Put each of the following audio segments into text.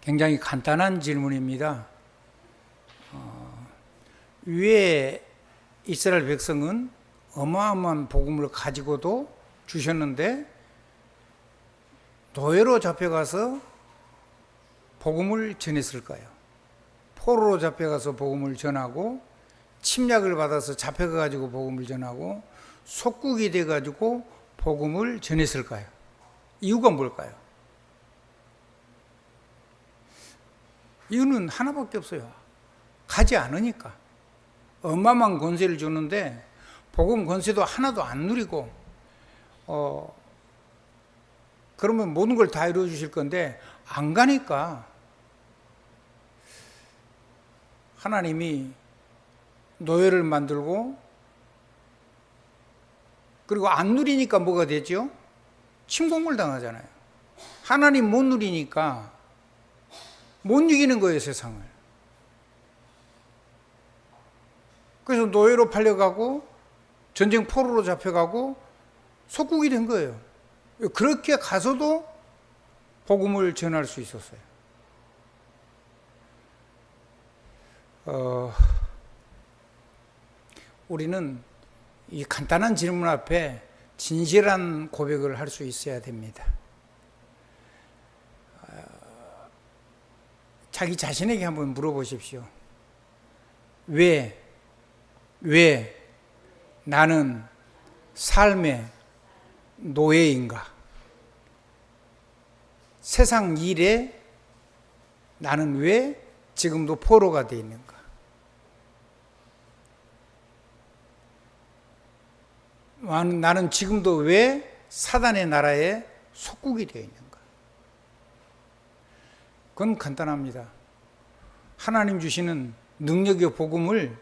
굉장히 간단한 질문입니다. 왜 이스라엘 백성은 어마어마한 복음을 가지고도 주셨는데 노예로 잡혀가서 복음을 전했을까요? 포로로 잡혀가서 복음을 전하고 침략을 받아서 잡혀가지고 복음을 전하고 속국이 돼가지고 복음을 전했을까요? 이유가 뭘까요? 이유는 하나밖에 없어요. 가지 않으니까. 어마어마한 권세를 주는데 복음 권세도 하나도 안 누리고 그러면 모든 걸 다 이루어 주실 건데 안 가니까 하나님이 노예를 만들고 그리고 안 누리니까 뭐가 되죠? 침공을 당하잖아요. 하나님 못 누리니까 못 이기는 거예요, 세상을. 그래서 노예로 팔려가고 전쟁 포로로 잡혀가고 속국이 된 거예요. 그렇게 가서도 복음을 전할 수 있었어요. 우리는 이 간단한 질문 앞에 진실한 고백을 할 수 있어야 됩니다. 자기 자신에게 한번 물어보십시오. 왜 나는 삶의 노예인가? 세상 일에 나는 왜 지금도 포로가 되어 있는가? 나는 지금도 왜 사단의 나라에 속국이 되어 있는가? 그건 간단합니다. 하나님 주시는 능력의 복음을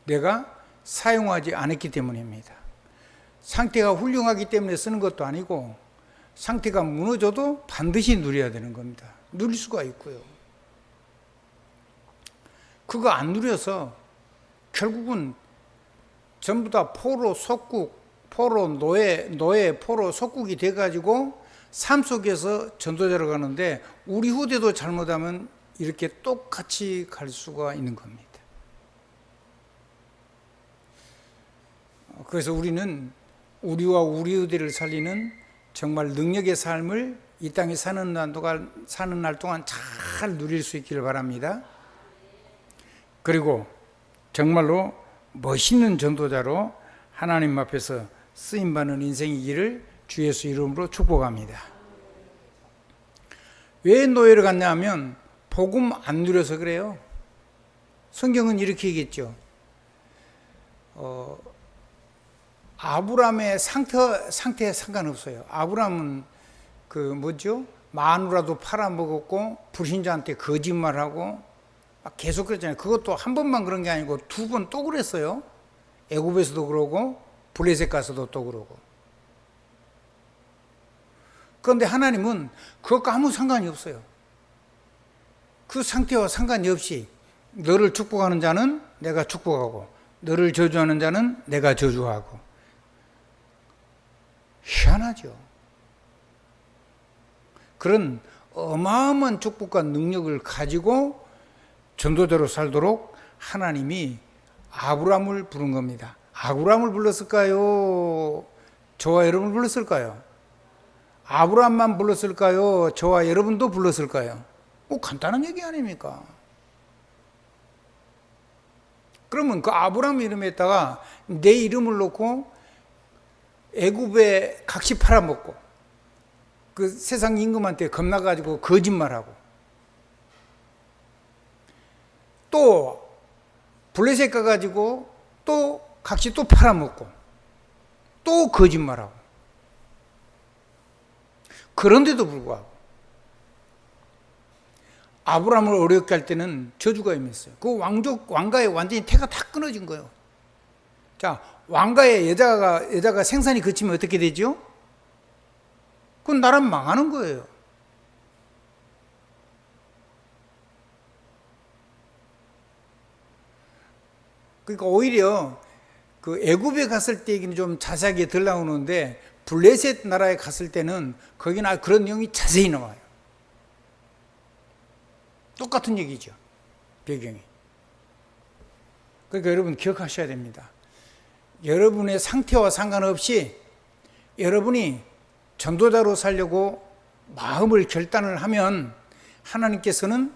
내가 사용하지 않았기 때문입니다. 상태가 훌륭하기 때문에 쓰는 것도 아니고 상태가 무너져도 반드시 누려야 되는 겁니다. 누릴 수가 있고요. 그거 안 누려서 결국은 전부 다 포로 속국, 포로 노예 포로 속국이 돼가지고 삶 속에서 전도자로 가는데 우리 후대도 잘못하면 이렇게 똑같이 갈 수가 있는 겁니다. 그래서 우리는 우리와 우리 후대를 살리는 정말 능력의 삶을 이 땅에 사는 날 동안 잘 누릴 수 있기를 바랍니다. 그리고 정말로 멋있는 전도자로 하나님 앞에서 쓰임받는 인생이기를 주 예수 이름으로 축복합니다. 왜 노예를 갔냐 하면 복음 안 누려서 그래요. 성경은 이렇게 얘기했죠. 아브라함의 상태에 상관없어요. 아브라함은 마누라도 팔아먹었고 불신자한테 거짓말하고 막 계속 그랬잖아요. 그것도 한 번만 그런 게 아니고 두 번 또 그랬어요. 애굽에서도 그러고 블레셋 가서도 또 그러고. 그런데 하나님은 그것과 아무 상관이 없어요. 그 상태와 상관이 없이 너를 축복하는 자는 내가 축복하고 너를 저주하는 자는 내가 저주하고. 희한하죠. 그런 어마어마한 축복과 능력을 가지고 전도자로 살도록 하나님이 아브라함을 부른 겁니다. 아브라함을 불렀을까요? 저와 여러분을 불렀을까요? 아브라함만 불렀을까요? 저와 여러분도 불렀을까요? 간단한 얘기 아닙니까? 그러면 그 아브라함 이름에다가 내 이름을 놓고 애굽에 각시 팔아먹고 그 세상 임금한테 겁나가지고 거짓말하고 또 블레셋 가가지고 또 각시 또 팔아먹고 또 거짓말하고 그런데도 불구하고 아브라함을 어렵게 할 때는 저주가 임했어요. 그 왕가의 완전히 태가 다 끊어진 거예요. 자, 왕가의 여자가 생산이 그치면 어떻게 되죠? 그건 나라 망하는 거예요. 그러니까 오히려 그 애굽에 갔을 때 얘기는 좀 자세하게 덜 나오는데 블레셋 나라에 갔을 때는 거기는 그런 내용이 자세히 나와요. 똑같은 얘기죠. 배경이. 그러니까 여러분 기억하셔야 됩니다. 여러분의 상태와 상관없이 여러분이 전도자로 살려고 마음을 결단을 하면 하나님께서는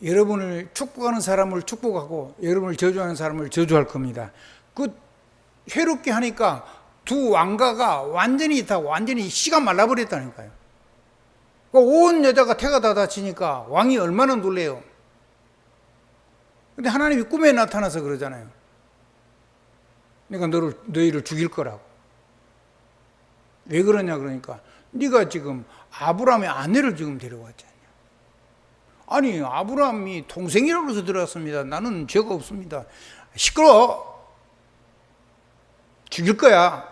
여러분을 축복하는 사람을 축복하고 여러분을 저주하는 사람을 저주할 겁니다. 그 회롭게 하니까 두 왕가가 완전히 씨가 말라버렸다니까요. 온 여자가 태가 다 다치니까 왕이 얼마나 놀래요. 근데 하나님이 꿈에 나타나서 그러잖아요. 내가 너희를 죽일 거라고. 왜 그러냐 그러니까 네가 지금 아브라함의 아내를 지금 데려왔지 않냐. 아니 아브라함이 동생이라고 해서 들어왔습니다. 나는 죄가 없습니다. 시끄러워. 죽일 거야.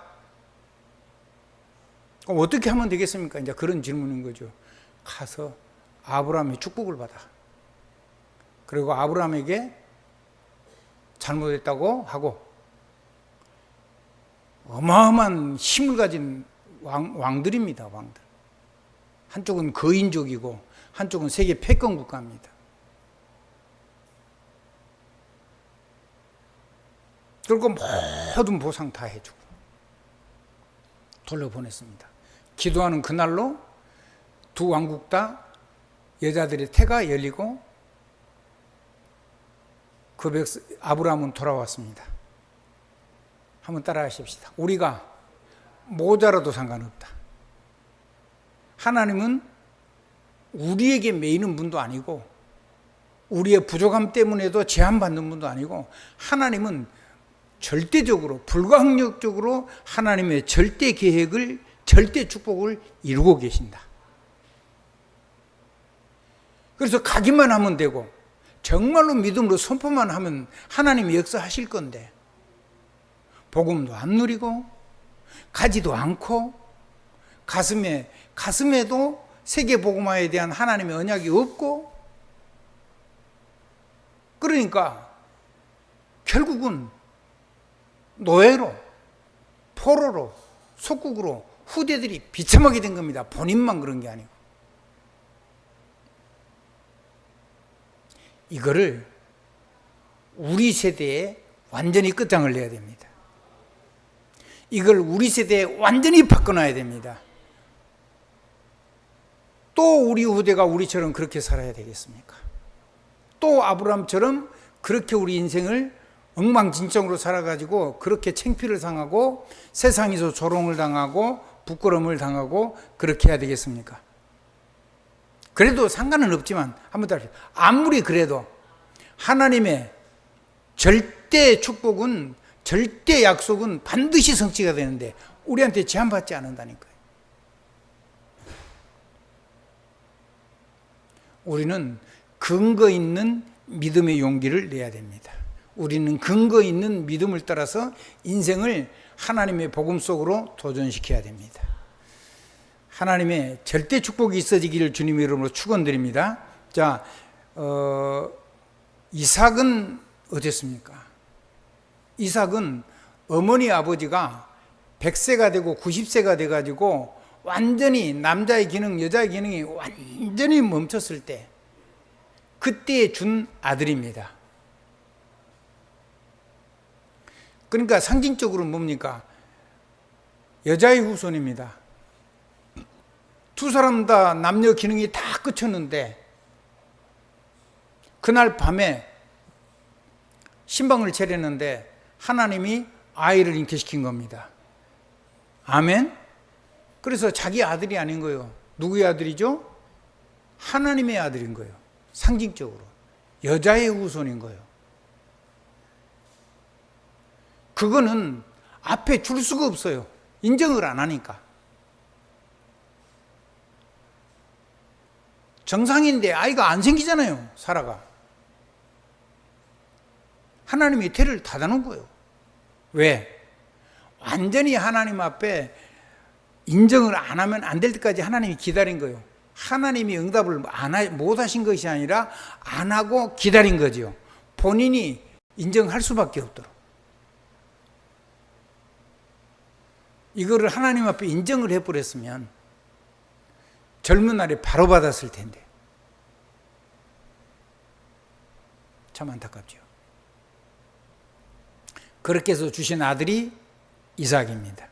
그럼 어떻게 하면 되겠습니까? 이제 그런 질문인 거죠. 가서 아브라함의 축복을 받아. 그리고 아브라함에게 잘못했다고 하고 어마어마한 힘을 가진 왕들입니다. 왕들. 한쪽은 거인족이고 한쪽은 세계 패권 국가입니다. 그리고 모든 보상 다 해주고 돌려보냈습니다. 기도하는 그날로 두 왕국 다 여자들의 태가 열리고 아브라함은 돌아왔습니다. 한번 따라 하십시다. 우리가 모자라도 상관없다. 하나님은 우리에게 매이는 분도 아니고 우리의 부족함 때문에도 제한받는 분도 아니고 하나님은 절대적으로 불가항력적으로 하나님의 절대 계획을 절대 축복을 이루고 계신다. 그래서 가기만 하면 되고 정말로 믿음으로 선포만 하면 하나님이 역사하실 건데 복음도 안 누리고 가지도 않고 가슴에도 세계 복음화에 대한 하나님의 언약이 없고 그러니까 결국은 노예로 포로로 속국으로 후대들이 비참하게 된 겁니다. 본인만 그런 게 아니고. 이거를 우리 세대에 완전히 끝장을 내야 됩니다. 이걸 우리 세대에 완전히 바꿔놔야 됩니다. 또 우리 후대가 우리처럼 그렇게 살아야 되겠습니까? 또 아브라함처럼 그렇게 우리 인생을 엉망진창으로 살아가지고 그렇게 창피를 당하고 세상에서 조롱을 당하고 부끄러움을 당하고 그렇게 해야 되겠습니까? 그래도 상관은 없지만 한번 더 아무리 그래도 하나님의 절대 축복은 절대 약속은 반드시 성취가 되는데 우리한테 제한받지 않는다니까요. 우리는 근거 있는 믿음의 용기를 내야 됩니다. 우리는 근거 있는 믿음을 따라서 인생을 하나님의 복음 속으로 도전시켜야 됩니다. 하나님의 절대 축복이 있어지기를 주님의 이름으로 축원드립니다. 자, 이삭은 어땠습니까? 이삭은 어머니 아버지가 100세가 되고 90세가 돼가지고 완전히 남자의 기능, 여자의 기능이 완전히 멈췄을 때 그때 준 아들입니다. 그러니까 상징적으로 뭡니까? 여자의 후손입니다. 두 사람 다 남녀 기능이 다 끝쳤는데 그날 밤에 신방을 차렸는데 하나님이 아이를 잉태시킨 겁니다. 아멘? 그래서 자기 아들이 아닌 거예요. 누구의 아들이죠? 하나님의 아들인 거예요. 상징적으로. 여자의 후손인 거예요. 그거는 앞에 줄 수가 없어요. 인정을 안 하니까. 정상인데 아이가 안 생기잖아요. 사라가. 하나님이 태를 닫아놓은 거예요. 왜? 완전히 하나님 앞에 인정을 안 하면 안 될 때까지 하나님이 기다린 거예요. 하나님이 응답을 못 하신 것이 아니라 안 하고 기다린 거죠. 본인이 인정할 수밖에 없도록. 이거를 하나님 앞에 인정을 해버렸으면 젊은 날에 바로 받았을 텐데. 참 안타깝죠. 그렇게 해서 주신 아들이 이삭입니다.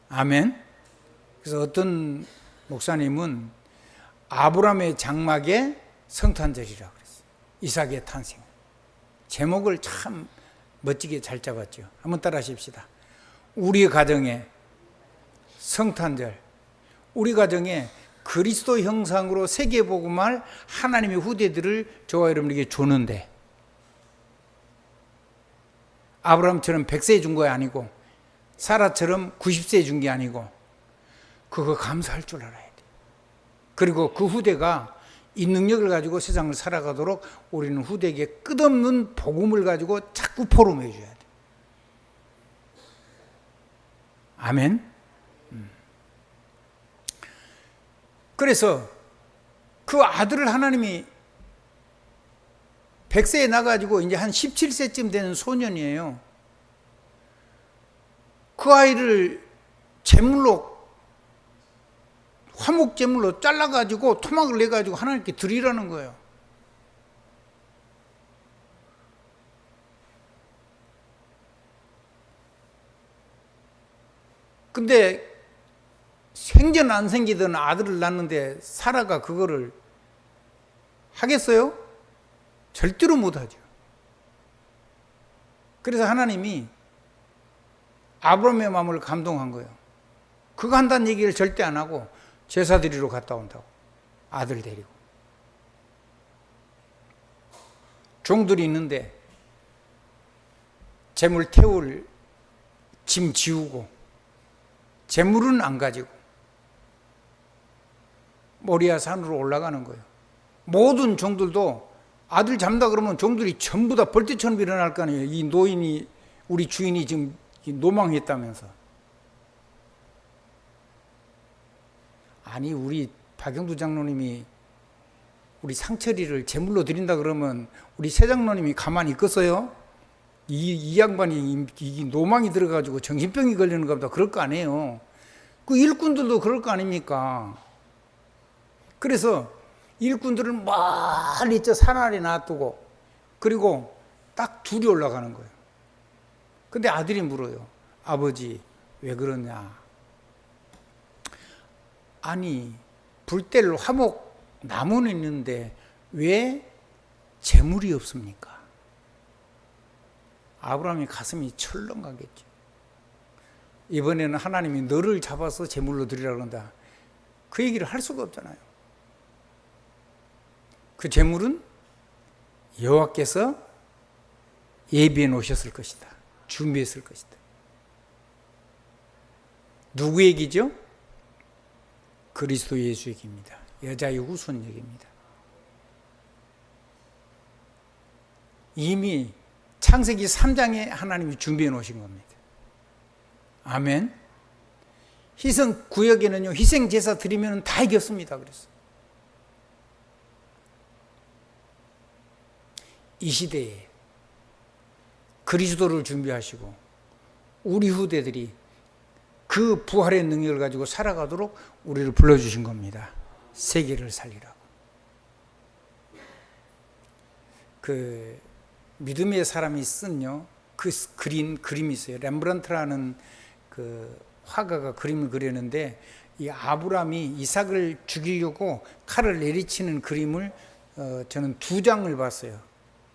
아멘. 그래서 어떤 목사님은 아브라함의 장막의 성탄절이라고 그랬어요. 이삭의 탄생. 제목을 참 멋지게 잘 잡았죠. 한번 따라 하십시다. 우리 가정의 성탄절, 우리 가정에 그리스도 형상으로 세계복음할 하나님의 후대들을 저와 여러분에게 주는데, 아브라함처럼 100세 준 거 아니고 사라처럼 90세 준 게 아니고, 그거 감사할 줄 알아야 돼. 그리고 그 후대가 이 능력을 가지고 세상을 살아가도록 우리는 후대에게 끝없는 복음을 가지고 자꾸 포럼해 줘야 돼. 아멘. 그래서 그 아들을 하나님이 100세에 나가지고 이제 한 17세쯤 되는 소년이에요. 그 아이를 제물로, 화목 제물로 잘라가지고 토막을 내가지고 하나님께 드리라는 거예요. 근데 생전 안 생기던 아들을 낳는데 사라가 그거를 하겠어요? 절대로 못하죠. 그래서 하나님이 아브라함의 마음을 감동한 거예요. 그거 한다는 얘기를 절대 안 하고 제사 드리러 갔다 온다고. 아들 데리고. 종들이 있는데 재물 태울 짐 지우고 재물은 안 가지고 모리아 산으로 올라가는 거예요. 모든 종들도 아들 잡는다 그러면 종들이 전부 다 벌떼처럼 일어날 거 아니에요. 이 노인이, 우리 주인이 지금 노망했다면서. 아니, 우리 박영두 장로님이 우리 상철이를 제물로 드린다 그러면 우리 새 장로님이 가만히 있겠어요? 이 양반이 이 노망이 들어가지고 정신병이 걸리는 것보다 그럴 거 아니에요. 그 일꾼들도 그럴 거 아닙니까? 그래서 일꾼들을 멀리 저 산 아래 놔두고, 그리고 딱 둘이 올라가는 거예요. 근데 아들이 물어요. 아버지, 왜 그러냐? 아니, 불 뗄 화목 나무는 있는데 왜 재물이 없습니까? 아브라함이 가슴이 철렁하겠죠. 이번에는 하나님이 너를 잡아서 제물로 드리라고 한다. 그 얘기를 할 수가 없잖아요. 그 제물은 여호와께서 예비해 놓으셨을 것이다. 준비했을 것이다. 누구 얘기죠? 그리스도 예수 얘기입니다. 여자의 후손 얘기입니다. 이미 창세기 3장에 하나님이 준비해 놓으신 겁니다. 아멘. 희생 구역에는요, 희생 제사 드리면 다 이겼습니다. 그래서 이 시대에 그리스도를 준비하시고 우리 후대들이 그 부활의 능력을 가지고 살아가도록 우리를 불러주신 겁니다. 세계를 살리라고. 그 믿음의 사람이 쓴요, 그 그림이 있어요. 렘브란트라는 그 화가가 그림을 그렸는데, 이 아브라함이 이삭을 죽이려고 칼을 내리치는 그림을 저는 2장을 봤어요.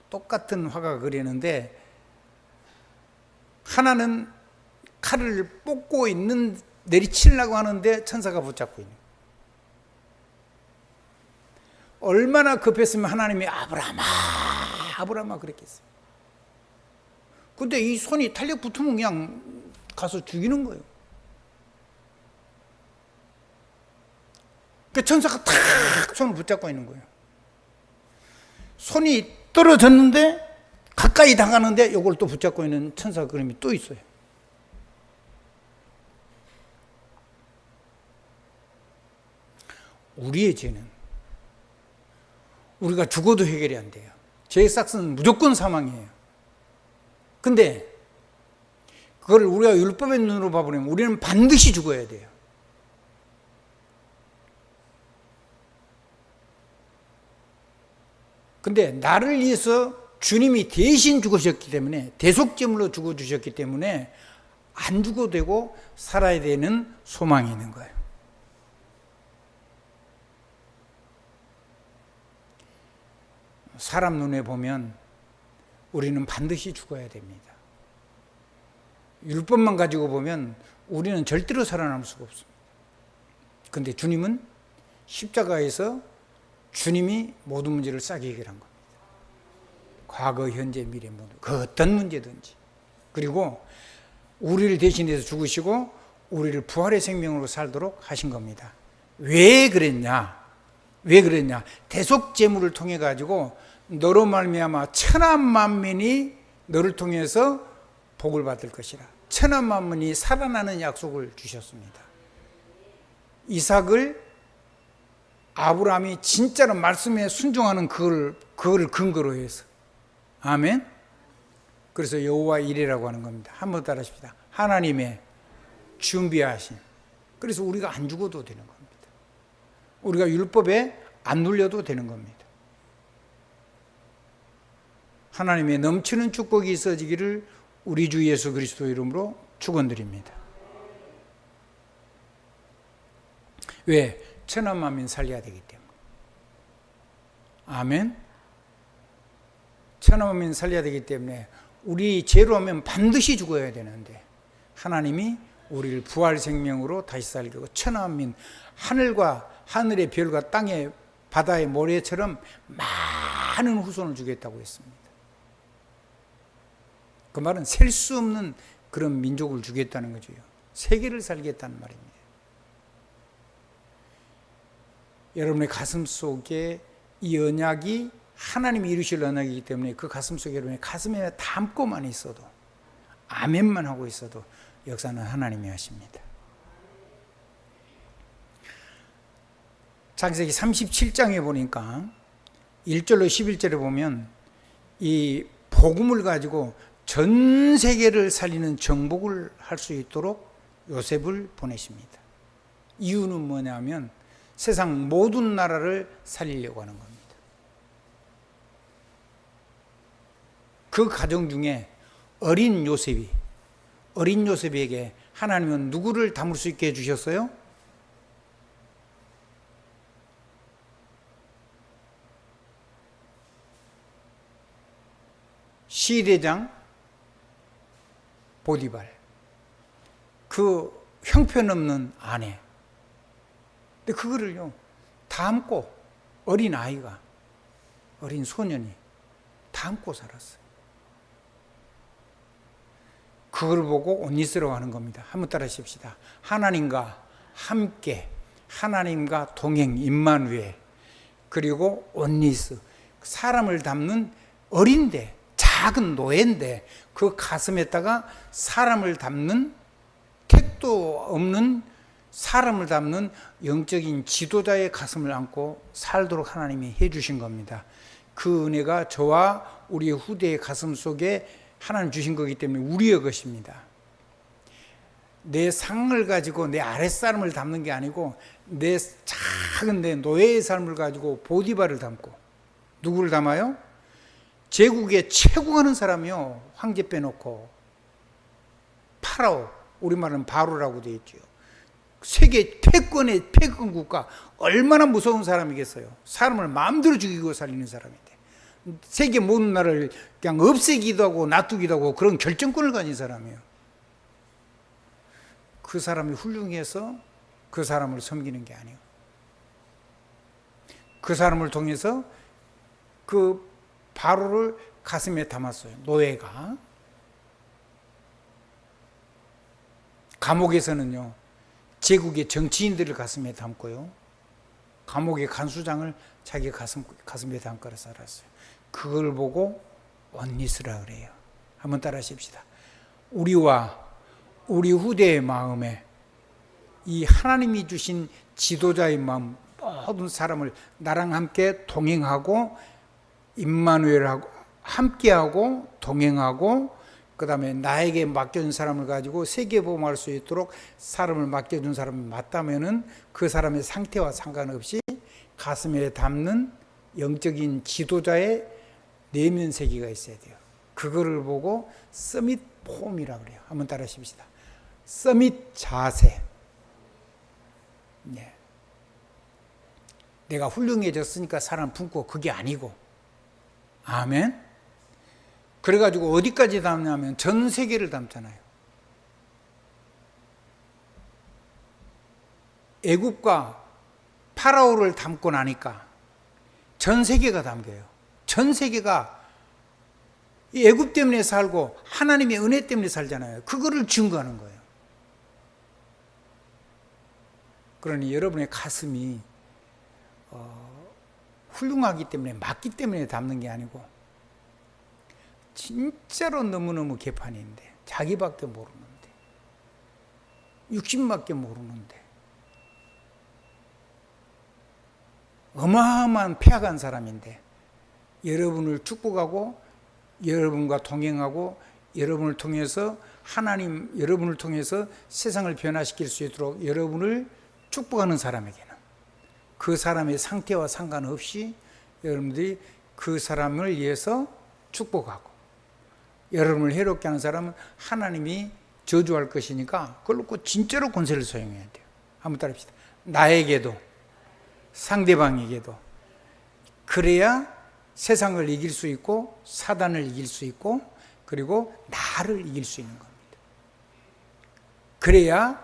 똑같은 화가가 그렸는데, 하나는 칼을 뽑고 있는, 내리치려고 하는데 천사가 붙잡고 있는. 얼마나 급했으면 하나님이 아브라함아 그랬겠어요. 근데 이 손이 탄력 붙으면 그냥 가서 죽이는 거예요. 그 천사가 탁 손을 붙잡고 있는 거예요. 손이 떨어졌는데 가까이 다가는데 이걸 또 붙잡고 있는 천사 그림이 또 있어요. 우리의 죄는 우리가 죽어도 해결이 안 돼요. 죄의 삭스는 무조건 사망이에요. 근데 그걸 우리가 율법의 눈으로 봐버리면 우리는 반드시 죽어야 돼요. 근데 나를 위해서 주님이 대신 죽으셨기 때문에, 대속제물로 죽어주셨기 때문에 안 죽어도 되고 살아야 되는 소망이 있는 거예요. 사람 눈에 보면 우리는 반드시 죽어야 됩니다. 율법만 가지고 보면 우리는 절대로 살아남을 수가 없습니다. 그런데 주님은 십자가에서 주님이 모든 문제를 싸게 해결한 겁니다. 과거, 현재, 미래 모두 그 어떤 문제든지. 그리고 우리를 대신해서 죽으시고 우리를 부활의 생명으로 살도록 하신 겁니다. 왜 그랬냐? 왜 그랬냐? 대속제물을 통해 가지고 너로 말미암아 천한 만민이 너를 통해서 복을 받을 것이라. 천한 만민이 살아나는 약속을 주셨습니다. 이삭을 아브라함이 진짜로 말씀에 순종하는 그거를 근거로 해서. 아멘. 그래서 여호와 이레라고 하는 겁니다. 한번 따라하십시다. 하나님의 준비하신. 그래서 우리가 안 죽어도 되는 겁니다. 우리가 율법에 안 눌려도 되는 겁니다. 하나님의 넘치는 축복이 있어지기를 우리 주 예수 그리스도 이름으로 축원드립니다. 왜? 천한 만민 살려야 되기 때문에. 아멘. 천한 만민 살려야 되기 때문에 우리 죄로 하면 반드시 죽어야 되는데 하나님이 우리를 부활 생명으로 다시 살리고 천한 만민, 하늘과 하늘의 별과 땅의 바다의 모래처럼 많은 후손을 주겠다고 했습니다. 그 말은 셀 수 없는 그런 민족을 주겠다는 거죠. 세계를 살겠다는 말입니다. 여러분의 가슴 속에 이 언약이 하나님이 이루실 언약이기 때문에 그 가슴 속에 여러분의 가슴에 담고만 있어도, 아멘만 하고 있어도 역사는 하나님이 하십니다. 창세기 37장에 보니까 1절로 11절에 보면 이 복음을 가지고 전 세계를 살리는 정복을 할 수 있도록 요셉을 보내십니다. 이유는 뭐냐면 세상 모든 나라를 살리려고 하는 겁니다. 그 가정 중에 어린 요셉에게 하나님은 누구를 담을 수 있게 해주셨어요? 시대장 보디발, 그 형편없는 아내. 근데 그거를요 담고, 어린 아이가, 어린 소년이 담고 살았어요. 그걸 보고 온니스라고 하는 겁니다. 한번 따라 하십시다. 하나님과 함께, 하나님과 동행, 임마누엘, 그리고 온니스. 사람을 담는 어린데, 작은 노예인데 그 가슴에다가 사람을 담는, 택도 없는 사람을 담는 영적인 지도자의 가슴을 안고 살도록 하나님이 해주신 겁니다. 그 은혜가 저와 우리 후대의 가슴 속에 하나님 주신 거기 때문에 우리의 것입니다. 내 상을 가지고 내 아랫사람을 담는 게 아니고 내 작은 내 노예의 삶을 가지고 보디발을 담고. 누구를 담아요? 제국의 최고하는 사람이요. 황제 빼놓고 파라오, 우리말은 바로라고 되어 있죠. 세계 패권의 패권 국가, 얼마나 무서운 사람이겠어요. 사람을 마음대로 죽이고 살리는 사람인데 세계 모든 나라를 그냥 없애기도 하고 놔두기도 하고 그런 결정권을 가진 사람이에요. 그 사람이 훌륭해서 그 사람을 섬기는 게 아니에요. 그 사람을 통해서 그 바로를 가슴에 담았어요. 노예가. 감옥에서는요, 제국의 정치인들을 가슴에 담고요, 감옥의 간수장을 자기 가슴에 담고 살았어요. 그걸 보고 온니스라 그래요. 한번 따라 하십시다. 우리와 우리 후대의 마음에 이 하나님이 주신 지도자의 마음, 모든 사람을 나랑 함께 동행하고 임마누엘하고 함께하고 동행하고, 그 다음에 나에게 맡겨준 사람을 가지고 세계보험할 수 있도록 사람을 맡겨준 사람이 맞다면은 그 사람의 상태와 상관없이 가슴에 담는 영적인 지도자의 내면 세계가 있어야 돼요. 그거를 보고 서밋 폼이라고 그래요. 한번 따라 하십시다. 서밋 자세. 네. 내가 훌륭해졌으니까 사람 품고 그게 아니고. 아멘. 그래가지고 어디까지 담냐면 전 세계를 담잖아요. 애굽과 파라오를 담고 나니까 전 세계가 담겨요. 전 세계가 애굽 때문에 살고 하나님의 은혜 때문에 살잖아요. 그거를 증거하는 거예요. 그러니 여러분의 가슴이 훌륭하기 때문에, 맞기 때문에 담는 게 아니고 진짜로 너무너무 개판인데, 자기밖에 모르는데, 육신밖에 모르는데, 어마어마한 폐악한 사람인데 여러분을 축복하고 여러분과 동행하고 여러분을 통해서 하나님, 여러분을 통해서 세상을 변화시킬 수 있도록 여러분을 축복하는 사람에게는 그 사람의 상태와 상관없이 여러분들이 그 사람을 위해서 축복하고, 여러분을 해롭게 하는 사람은 하나님이 저주할 것이니까 그걸 놓고 진짜로 권세를 사용해야 돼요. 한번 따라합시다. 나에게도 상대방에게도. 그래야 세상을 이길 수 있고 사단을 이길 수 있고 그리고 나를 이길 수 있는 겁니다. 그래야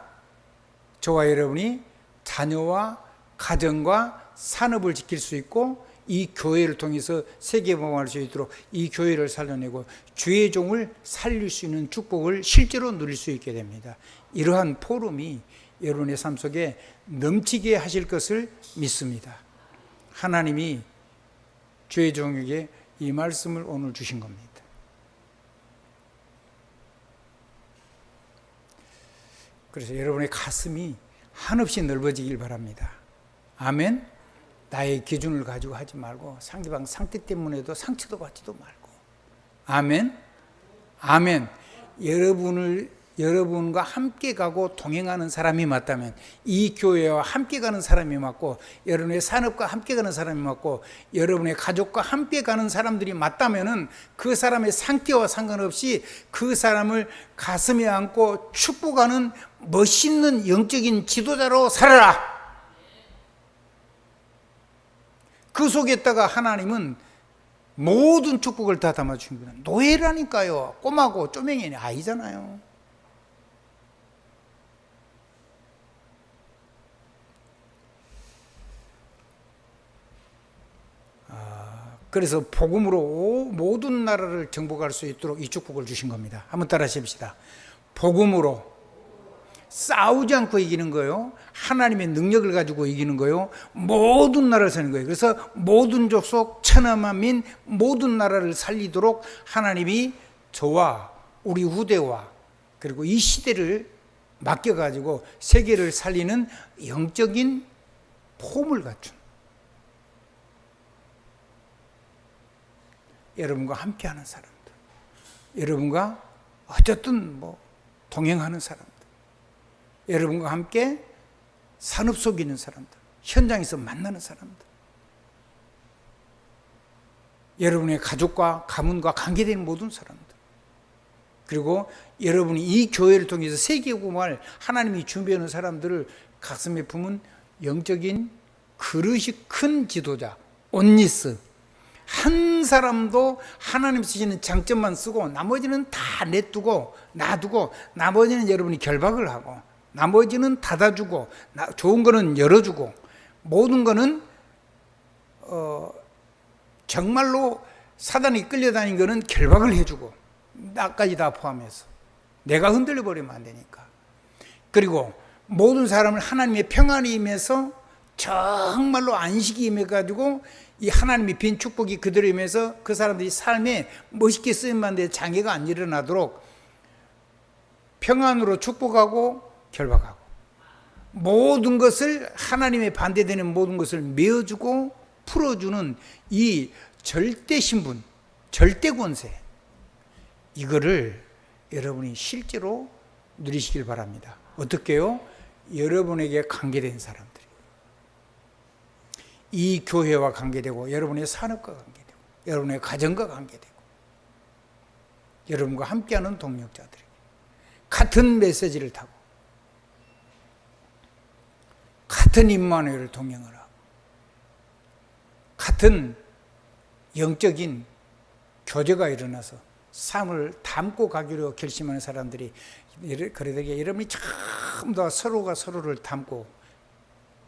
저와 여러분이 자녀와 가정과 산업을 지킬 수 있고 이 교회를 통해서 세계복음할 수 있도록 이 교회를 살려내고 주의 종을 살릴 수 있는 축복을 실제로 누릴 수 있게 됩니다. 이러한 포럼이 여러분의 삶 속에 넘치게 하실 것을 믿습니다. 하나님이 주의 종에게 이 말씀을 오늘 주신 겁니다. 그래서 여러분의 가슴이 한없이 넓어지길 바랍니다. 아멘. 나의 기준을 가지고 하지 말고 상대방 상태 때문에도 상처도 받지도 말고. 아멘. 아멘. 여러분과 함께 가고 동행하는 사람이 맞다면, 이 교회와 함께 가는 사람이 맞고 여러분의 산업과 함께 가는 사람이 맞고 여러분의 가족과 함께 가는 사람들이 맞다면 그 사람의 상태와 상관없이 그 사람을 가슴에 안고 축복하는 멋있는 영적인 지도자로 살아라. 그 속에다가 하나님은 모든 축복을 다 담아주신 거예요. 노예라니까요. 꼬마고 쪼맹이는 아니잖아요. 그래서 복음으로 모든 나라를 정복할 수 있도록 이 축복을 주신 겁니다. 한번 따라 하십시다. 복음으로 싸우지 않고 이기는 거예요. 하나님의 능력을 가지고 이기는 거예요. 모든 나라를 사는 거예요. 그래서 모든 족속 천하만민 모든 나라를 살리도록 하나님이 저와 우리 후대와 그리고 이 시대를 맡겨가지고 세계를 살리는 영적인 폼을 갖춘, 여러분과 함께하는 사람들, 여러분과 어쨌든 동행하는 사람들, 여러분과 함께 산업 속에 있는 사람들, 현장에서 만나는 사람들, 여러분의 가족과 가문과 관계된 모든 사람들, 그리고 여러분이 이 교회를 통해서 세계복음을 하나님이 준비하는 사람들을 가슴에 품은 영적인 그릇이 큰 지도자, 온니스. 한 사람도 하나님 쓰시는 장점만 쓰고 나머지는 다 놔두고 나머지는 여러분이 결박을 하고 나머지는 닫아주고 좋은 거는 열어주고 모든 거는 정말로 사단이 끌려다닌 거는 결박을 해주고 나까지 다 포함해서 내가 흔들려 버리면 안 되니까. 그리고 모든 사람을 하나님의 평안이 임해서 정말로 안식이 임해가지고 이 하나님이 빈 축복이 그대로 임해서 그 사람들이 삶에 멋있게 쓰임만 돼 장애가 안 일어나도록 평안으로 축복하고 결박하고 모든 것을 하나님의 반대되는 모든 것을 메어주고 풀어주는 이 절대 신분, 절대 권세, 이거를 여러분이 실제로 누리시길 바랍니다. 어떻게요? 여러분에게 관계된 사람들이 이 교회와 관계되고 여러분의 산업과 관계되고 여러분의 가정과 관계되고 여러분과 함께하는 동력자들에게 같은 메시지를 타고 같은 임마누엘을 동행을 하고 같은 영적인 교제가 일어나서 삶을 담고 가기로 결심하는 사람들이 그러되게 여러분이 전부 다 서로가 서로를 담고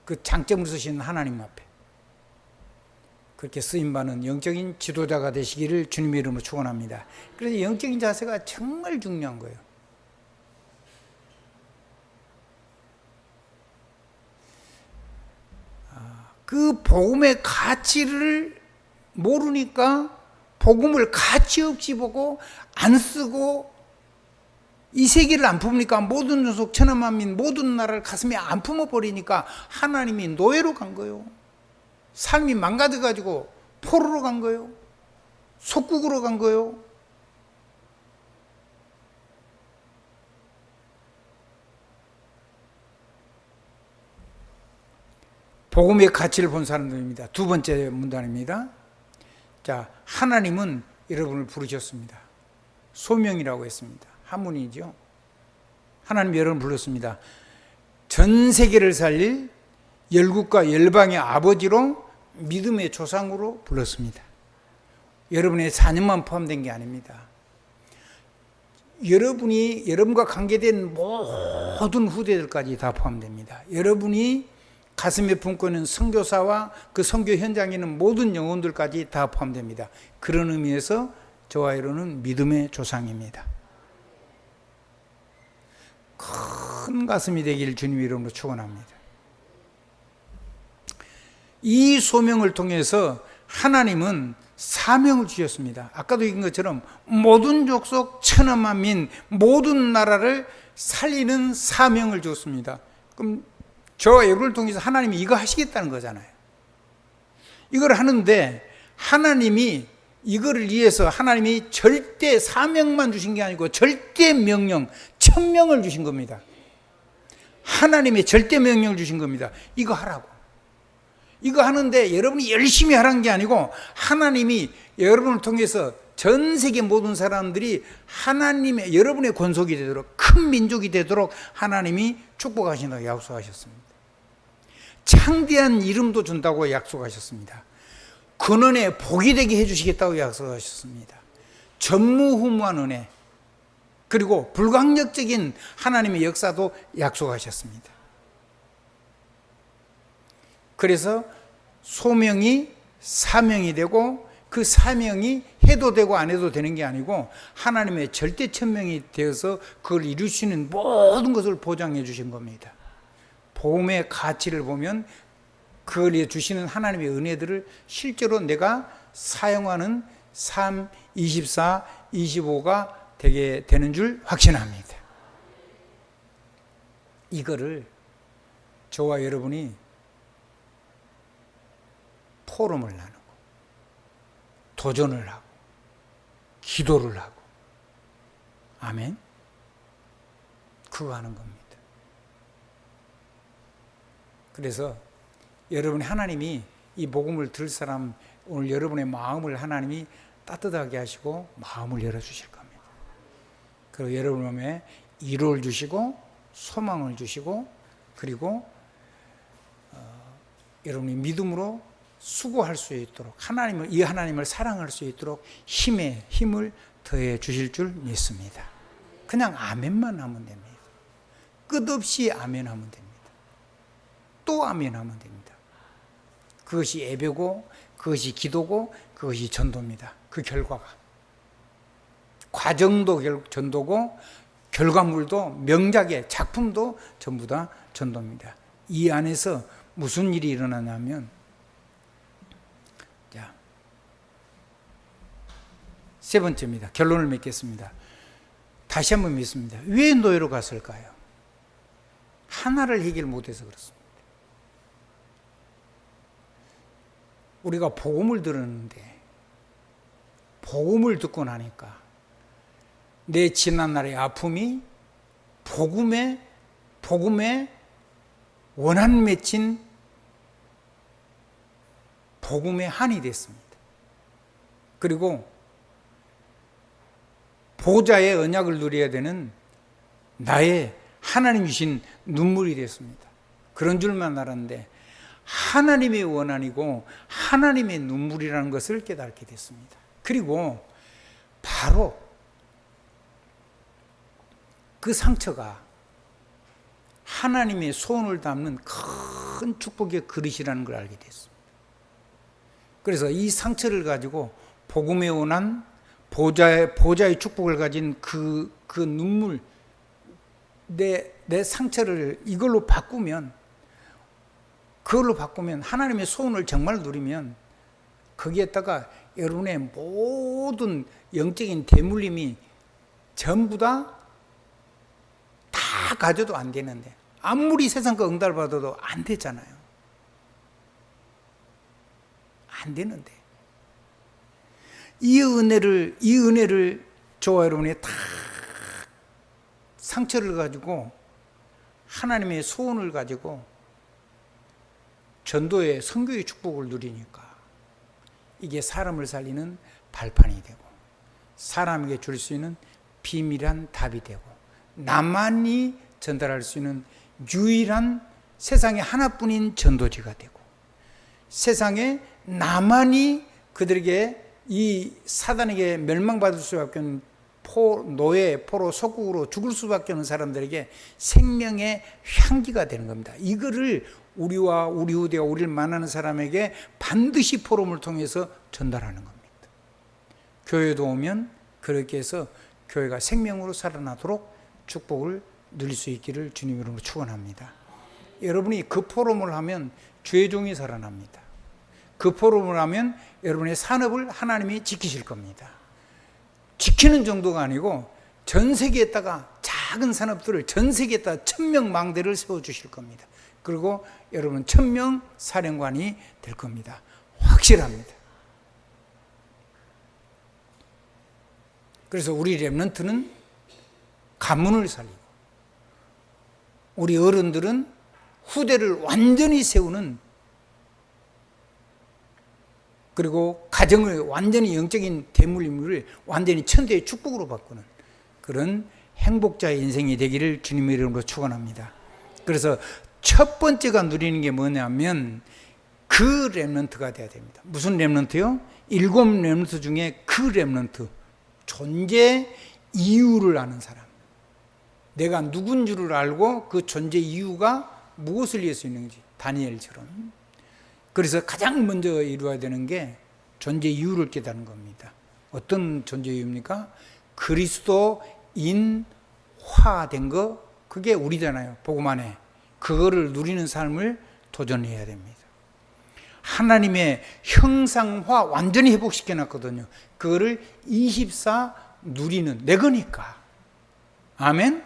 그 장점을 쓰시는 하나님 앞에 그렇게 쓰임받는 영적인 지도자가 되시기를 주님의 이름으로 축원합니다. 그래서 영적인 자세가 정말 중요한 거예요. 그 복음의 가치를 모르니까 복음을 가치 없이 보고 안 쓰고 이 세계를 안 품으니까 모든 족속 천하만민 모든 나라를 가슴에 안 품어버리니까 하나님이 노예로 간 거예요. 삶이 망가져가지고 포로로 간 거예요. 속국으로 간 거예요. 복음의 가치를 본 사람들입니다. 두 번째 문단입니다. 자, 하나님은 여러분을 부르셨습니다. 소명이라고 했습니다. 한문이죠. 하나님 여러분을 불렀습니다. 전 세계를 살릴 열국과 열방의 아버지로 믿음의 조상으로 불렀습니다. 여러분의 자녀만 포함된 게 아닙니다. 여러분과 관계된 모든 후대들까지 다 포함됩니다. 여러분이 가슴에 품고 있는 선교사와 그 선교 현장에 있는 모든 영혼들까지 다 포함됩니다. 그런 의미에서 저와 여러분은 믿음의 조상입니다. 큰 가슴이 되길 주님의 이름으로 축원합니다. 이 소명을 통해서 하나님은 사명을 주셨습니다. 아까도 얘기한 것처럼 모든 족속 천하만민 모든 나라를 살리는 사명을 줬습니다. 그럼 저와 여러분을 통해서 하나님이 이거 하시겠다는 거잖아요. 이걸 하는데 하나님이 이거를 위해서 하나님이 절대 사명만 주신 게 아니고 절대 명령, 천명을 주신 겁니다. 하나님의 절대 명령을 주신 겁니다. 이거 하라고. 이거 하는데 여러분이 열심히 하라는 게 아니고 하나님이 여러분을 통해서 전 세계 모든 사람들이 하나님의 여러분의 권속이 되도록 큰 민족이 되도록 하나님이 축복하신다고 약속하셨습니다. 창대한 이름도 준다고 약속하셨습니다. 근원에 복이 되게 해주시겠다고 약속하셨습니다. 전무후무한 은혜 그리고 불강력적인 하나님의 역사도 약속하셨습니다. 그래서 소명이 사명이 되고 그 사명이 해도 되고 안 해도 되는 게 아니고 하나님의 절대 천명이 되어서 그걸 이룰 수 있는 모든 것을 보장해 주신 겁니다. 복음의 가치를 보면 그걸 주시는 하나님의 은혜들을 실제로 내가 사용하는 삶 24, 25가 되게 되는 줄 확신합니다. 이거를 저와 여러분이 토론을 나누고 도전을 하고 기도를 하고 아멘? 그거 하는 겁니다. 그래서 여러분이 하나님이 이 복음을 들을 사람 오늘 여러분의 마음을 하나님이 따뜻하게 하시고 마음을 열어주실 겁니다. 그리고 여러분 마음에 위로를 주시고 소망을 주시고 그리고 여러분이 믿음으로 수고할 수 있도록 이 하나님을 사랑할 수 있도록 힘을 더해 주실 줄 믿습니다. 그냥 아멘만 하면 됩니다. 끝없이 아멘하면 됩니다. 또 아멘하면 됩니다. 그것이 예배고 그것이 기도고 그것이 전도입니다. 그 결과가 과정도 전도고 결과물도 명작의 작품도 전부 다 전도입니다. 이 안에서 무슨 일이 일어나냐면 세 번째입니다. 결론을 맺겠습니다. 다시 한번 묻습니다. 왜 노예로 갔을까요? 하나를 해결 못해서 그렇습니다. 우리가 복음을 들었는데 복음을 듣고 나니까 내 지난날의 아픔이 복음에 원한 맺힌 복음의 한이 됐습니다. 그리고 보좌의 언약을 누려야 되는 나의 하나님 주신 눈물이 됐습니다. 그런 줄만 알았는데 하나님의 원한이고 하나님의 눈물이라는 것을 깨닫게 됐습니다. 그리고 바로 그 상처가 하나님의 소원을 담는 큰 축복의 그릇이라는 걸 알게 됐습니다. 그래서 이 상처를 가지고 복음의 원한 보좌의 축복을 가진 그 눈물, 내 상처를 그걸로 바꾸면 하나님의 소원을 정말 누리면 거기에다가 여러분의 모든 영적인 대물림이 전부 다 가져도 안 되는데 아무리 세상과 응답을 받아도 안 되잖아요. 안 되는데 이 은혜를 저와 여러분이 다 상처를 가지고 하나님의 소원을 가지고 전도의 선교의 축복을 누리니까 이게 사람을 살리는 발판이 되고 사람에게 줄 수 있는 비밀한 답이 되고 나만이 전달할 수 있는 유일한 세상에 하나뿐인 전도지가 되고 세상에 나만이 그들에게 이 사단에게 멸망받을 수밖에 없는 포로 속국으로 죽을 수밖에 없는 사람들에게 생명의 향기가 되는 겁니다. 이거를 우리와 우리 후대와 우리를 만나는 사람에게 반드시 포럼을 통해서 전달하는 겁니다. 교회도 오면 그렇게 해서 교회가 생명으로 살아나도록 축복을 누릴 수 있기를 주님 이름으로 축원합니다. 여러분이 그 포럼을 하면 주의 종이 살아납니다. 그 포럼을 하면 여러분의 산업을 하나님이 지키실 겁니다. 지키는 정도가 아니고 전 세계에다가 작은 산업들을 전 세계에다가 1000명 망대를 세워주실 겁니다. 그리고 여러분 1000명 사령관이 될 겁니다. 확실합니다. 그래서 우리 렘넌트는 가문을 살리고 우리 어른들은 후대를 완전히 세우는 그리고 가정을 완전히 영적인 대물림을 완전히 천대의 축복으로 바꾸는 그런 행복자의 인생이 되기를 주님의 이름으로 축원합니다. 그래서 첫 번째가 누리는 게 뭐냐면 그 렘넌트가 돼야 됩니다. 무슨 렘넌트요? 7 렘넌트 중에 그 렘넌트, 존재 이유를 아는 사람. 내가 누군 줄을 알고 그 존재 이유가 무엇을 위해서 있는지, 다니엘처럼. 그래서 가장 먼저 이루어야 되는 게 존재 이유를 깨닫는 겁니다. 어떤 존재 이유입니까? 그리스도인화된 거, 그게 우리잖아요. 복음 안에. 그거를 누리는 삶을 도전해야 됩니다. 하나님의 형상화 완전히 회복시켜 놨거든요. 그거를 24 누리는 내 거니까. 아멘?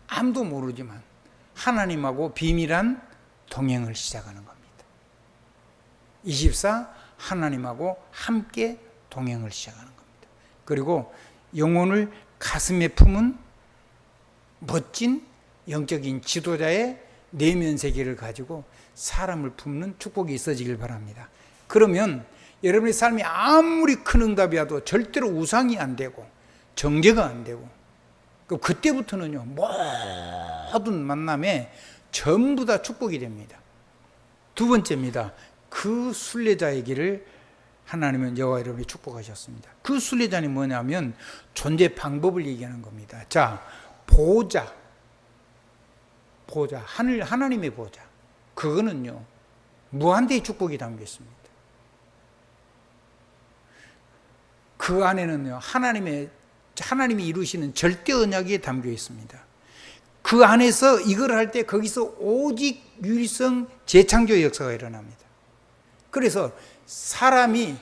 아무도 모르지만 하나님하고 비밀한 동행을 시작하는 겁니다. 24 하나님하고 함께 동행을 시작하는 겁니다. 그리고 영혼을 가슴에 품은 멋진 영적인 지도자의 내면 세계를 가지고 사람을 품는 축복이 있어지길 바랍니다. 그러면 여러분의 삶이 아무리 큰 응답이어도 절대로 우상이 안 되고 정죄가 안 되고 그때부터는요 모든 만남에 전부 다 축복이 됩니다. 두 번째입니다. 그 순례자의 길을 하나님은 여호와 여러분이 축복하셨습니다. 그 순례자는 뭐냐면 존재 방법을 얘기하는 겁니다. 자, 보좌, 하나님의 보좌, 그거는요 무한대의 축복이 담겨 있습니다. 그 안에는요 하나님이 이루시는 절대 언약이 담겨 있습니다. 그 안에서 이걸 할 때 거기서 오직 유일성 재창조의 역사가 일어납니다. 그래서 사람이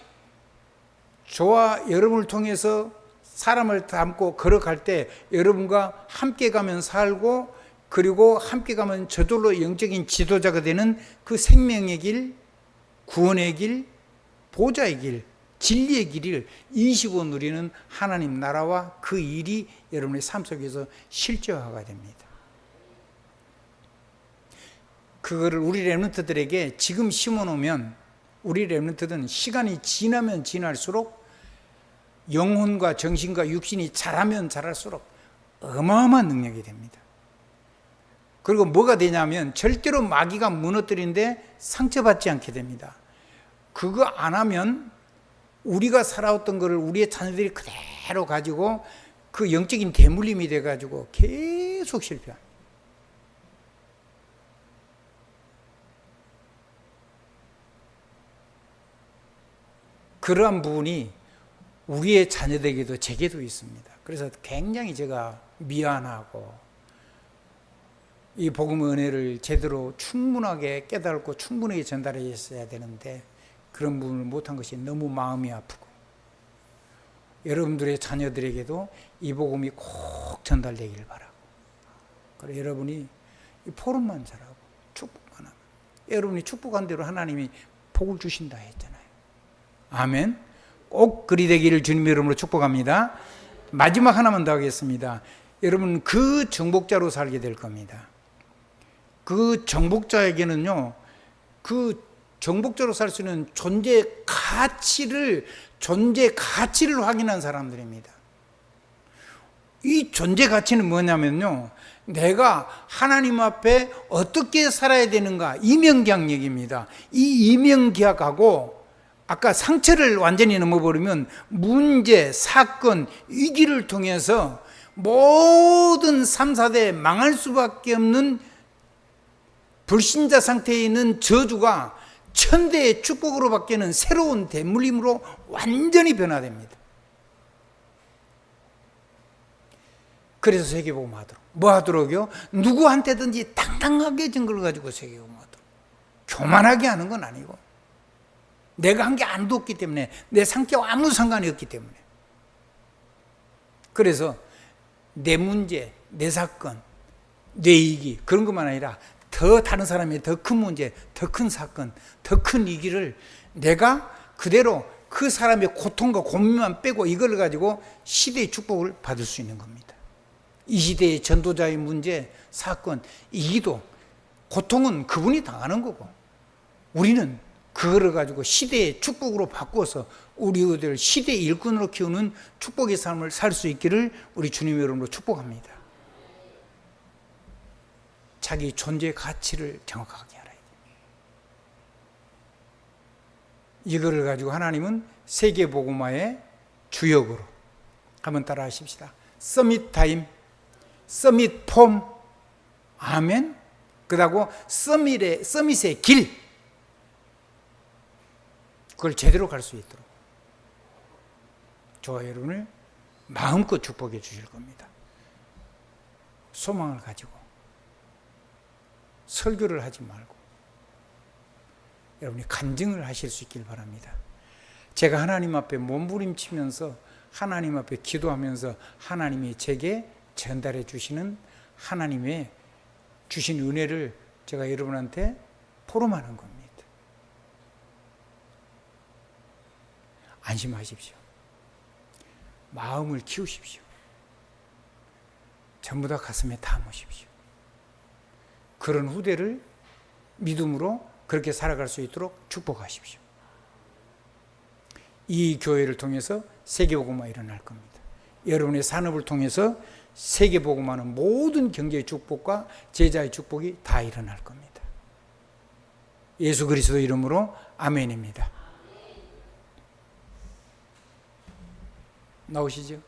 저와 여러분을 통해서 사람을 담고 걸어갈 때 여러분과 함께 가면 살고 그리고 함께 가면 저절로 영적인 지도자가 되는 그 생명의 길, 구원의 길, 보좌의 길, 진리의 길을 25 누리는 하나님 나라와 그 일이 여러분의 삶 속에서 실제화가 됩니다. 그거를 우리 렘넌트들에게 지금 심어놓으면 우리 렘넌트들은 시간이 지나면 지날수록 영혼과 정신과 육신이 자라면 자랄수록 어마어마한 능력이 됩니다. 그리고 뭐가 되냐면 절대로 마귀가 무너뜨리는데 상처받지 않게 됩니다. 그거 안 하면 우리가 살아왔던 것을 우리의 자녀들이 그대로 가지고 그 영적인 대물림이 돼가지고 계속 실패합니다. 그러한 부분이 우리의 자녀들에게도 제게도 있습니다. 그래서 굉장히 제가 미안하고 이 복음의 은혜를 제대로 충분하게 깨달고 충분하게 전달했어야 되는데 그런 부분을 못한 것이 너무 마음이 아프고 여러분들의 자녀들에게도 이 복음이 꼭 전달되길 바라고 그래 여러분이 이 포럼만 잘하고 축복만 하면 여러분이 축복한 대로 하나님이 복을 주신다 했잖아요. 아멘. 꼭 그리 되기를 주님의 이름으로 축복합니다. 마지막 하나만 더 하겠습니다. 여러분 그 정복자로 살게 될 겁니다. 그 정복자에게는요, 그 정복자로 살 수 있는 존재 가치를 확인한 사람들입니다. 이 존재 가치는 뭐냐면요, 내가 하나님 앞에 어떻게 살아야 되는가, 이명기약력입니다. 이 이명기약하고 아까 상처를 완전히 넘어버리면 문제, 사건, 위기를 통해서 모든 3, 4대 망할 수밖에 없는 불신자 상태에 있는 저주가 천대의 축복으로 바뀌는 새로운 대물림으로 완전히 변화됩니다. 그래서 세계복음 하도록. 뭐 하도록요? 누구한테든지 당당하게 증거를 가지고 세계복음 하도록. 교만하게 하는 건 아니고 내가 한 게 아무도 없기 때문에 내 상태와 아무 상관이 없기 때문에 그래서 내 문제, 내 사건, 내 위기 그런 것만 아니라 더 다른 사람의 더 큰 문제, 더 큰 사건, 더 큰 위기를 내가 그대로 그 사람의 고통과 고민만 빼고 이걸 가지고 시대의 축복을 받을 수 있는 겁니다. 이 시대의 전도자의 문제, 사건, 위기도 고통은 그분이 당하는 거고 우리는 그거를 가지고 시대의 축복으로 바꾸어서 우리 의들 시대의 일꾼으로 키우는 축복의 삶을 살 수 있기를 우리 주님의 이름으로 축복합니다. 자기 존재의 가치를 정확하게 알아야 돼요. 이거를 가지고 하나님은 세계복음화의 주역으로 한번 따라 하십시다. 서밋 타임, 서밋 폼, 아멘. 그러고 서밋의 길, 그걸 제대로 갈 수 있도록 저와 여러분을 마음껏 축복해 주실 겁니다. 소망을 가지고 설교를 하지 말고 여러분이 간증을 하실 수 있길 바랍니다. 제가 하나님 앞에 몸부림치면서 하나님 앞에 기도하면서 하나님이 제게 전달해 주시는 하나님의 주신 은혜를 제가 여러분한테 포럼하는 겁니다. 안심하십시오. 마음을 키우십시오. 전부 다 가슴에 담으십시오. 그런 후대를 믿음으로 그렇게 살아갈 수 있도록 축복하십시오. 이 교회를 통해서 세계복음화 일어날 겁니다. 여러분의 산업을 통해서 세계복음화는 모든 경제의 축복과 제자의 축복이 다 일어날 겁니다. 예수 그리스도 이름으로 아멘입니다. 나오시죠?